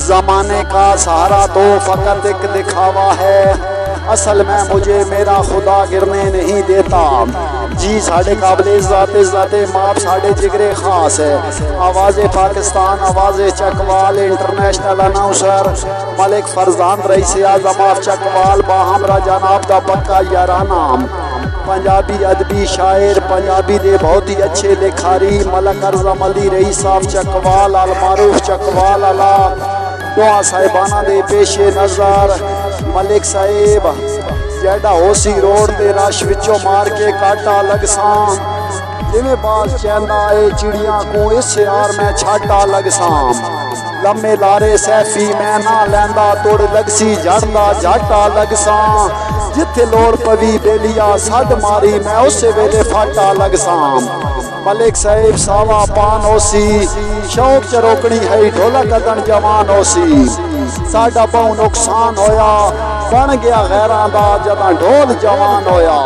जमाने का सहारा तो फकत एक दिखावा है, असल में मुझे मेरा खुदा गिरने नहीं देता। जी साढ़े काबिल इज़्ज़त माप साढ़े जिगरे खास है। आवाज़ पाकिस्तान, आवाज़ Chakwal, international announcer Malik Farzan Rais Azam of Chakwal बाहमरा जनाब दा पक्का याराना। पंजाबी अदबी शायर, पंजाबी दे बहुत ही अच्छे लिखारी मलक अर्ज़म अली रईस ऑफ चकवाल अल मारूफ चकवाल अला दुआ साहिबाना दे पेशे नज़र मलिक साहिब जेड़ा होसी रोड ते रश विचों मार के काटा लगसां, जिवें बाज चैंदा ए चिड़ियां को इस यार मैं छाटा लगसां। लम्मे लारे सैफी मैं ना लैंदा तोड़ लगसी झड़दा झाटा लगसां, जिथे लोड़ पवी बेलिया सद मारी मैं उस वेले फाटा लगसां। मलिक साहिब सावा पान होसी शौक च रोकनी है ढोलक अदन जवान होसी। साडा बहु नुकसान होया बन गया गैरां दा जदां ढोल जवान होया।